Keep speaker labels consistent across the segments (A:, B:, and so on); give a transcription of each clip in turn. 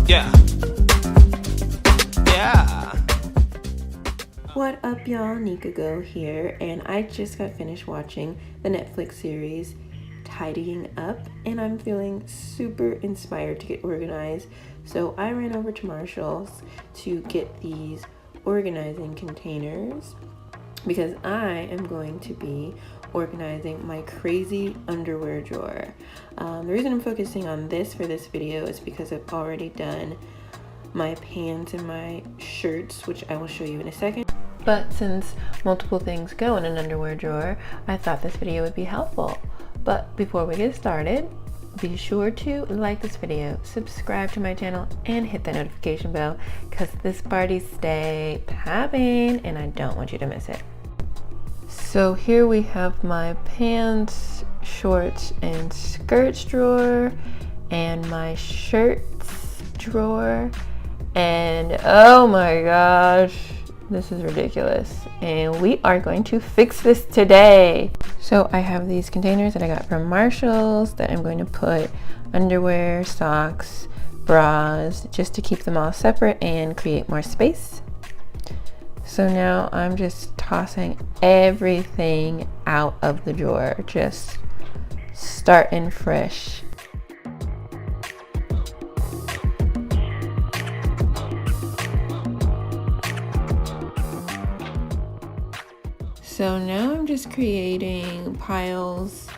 A: Yeah. Yeah.
B: What up, y'all? Nika.go here, and I just got finished watching the Netflix series Tidying Up, and I'm feeling super inspired to get organized. So I ran over to Marshall's to get these organizing containers because I am going to be organizing my crazy underwear drawer. The reason I'm focusing on this for this video is because I've already done my pants and my shirts, which I will show you in a second. But since multiple things go in an underwear drawer, I thought this video would be helpful. But before we get started, be sure to like this video, subscribe to my channel, and hit that notification bell because this party stay popping and I don't want you to miss it. So here we have my pants, shorts, and skirts drawer, and my shirts drawer, and oh my gosh, this is ridiculous, and we are going to fix this today. So I have these containers that I got from Marshall's that I'm going to put underwear, socks, bras, just to keep them all separate and create more space. So now I'm just tossing everything out of the drawer, just starting fresh. So now I'm just creating piles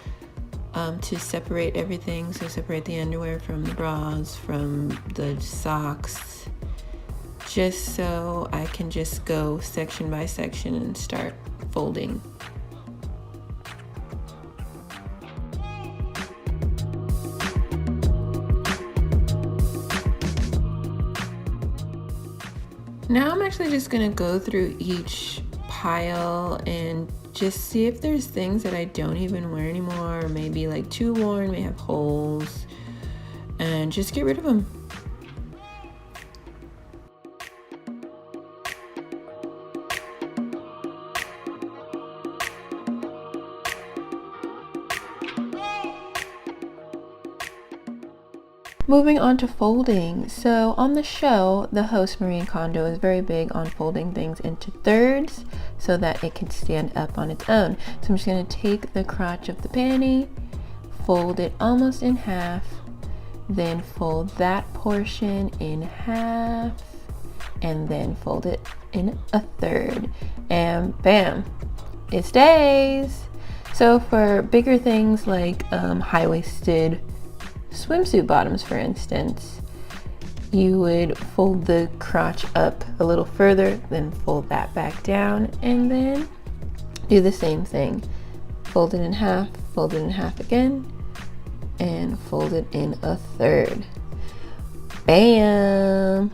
B: to separate everything. So separate the underwear from the bras, from the socks, just so I can just go section by section and start folding. Now I'm actually just gonna go through each pile and just see if there's things that I don't even wear anymore, or maybe like too worn, may have holes, and just get rid of them. Moving on to folding. So on the show, the host Marie Kondo is very big on folding things into thirds so that it can stand up on its own. So I'm just going to take the crotch of the panty, fold it almost in half, then fold that portion in half, and then fold it in a third, and bam, it stays. So for bigger things like high-waisted swimsuit bottoms, for instance, you would fold the crotch up a little further, then fold that back down, and then do the same thing. Fold it in half again, and fold it in a third. Bam!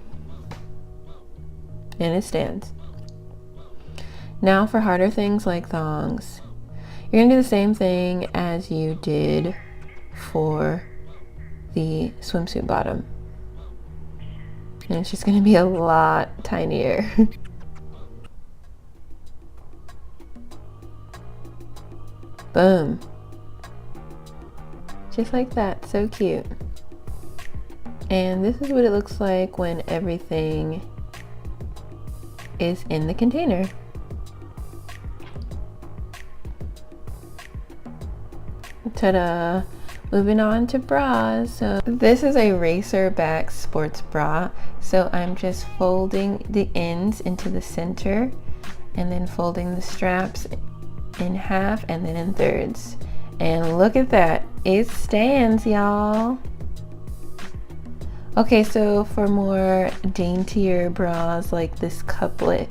B: And it stands. Now for harder things like thongs, you're gonna do the same thing as you did for the swimsuit bottom, and it's just going to be a lot tinier. Boom, just like that. So cute. And this is what it looks like when everything is in the container. Ta-da! Moving on to bras. So this is a racer back sports bra. So I'm just folding the ends into the center and then folding the straps in half and then in thirds. And look at that, it stands, y'all. Okay, so for more daintier bras like this couplet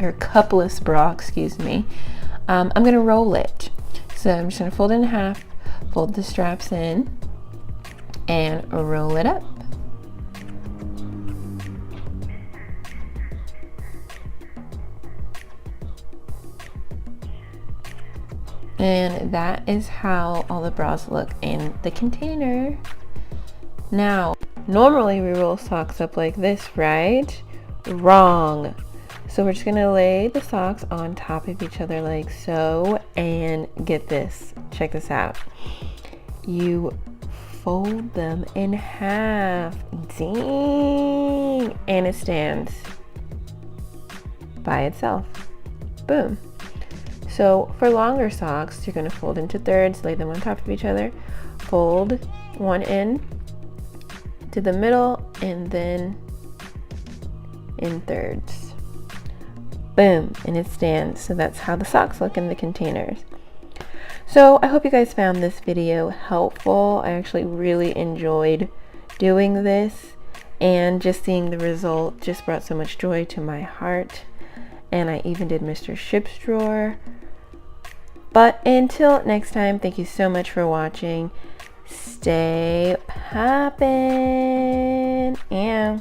B: or cupless bra, excuse me, I'm gonna roll it. So I'm just gonna fold it in half, fold the straps in, and roll it up. And that is how all the bras look in the container. Now, normally we roll socks up like this, right? Wrong. So we're just gonna lay the socks on top of each other like so, and get this, check this out. You fold them in half. Dang! And it stands by itself. Boom. So for longer socks, you're going to fold into thirds, lay them on top of each other, fold one in to the middle, and then in thirds. Boom, and it stands. So that's how the socks look in the containers. So I hope you guys found this video helpful. I actually really enjoyed doing this, and just seeing the result just brought so much joy to my heart. And I even did Mr. Shipp's drawer. But until next time, thank you so much for watching. Stay poppin'. Yeah.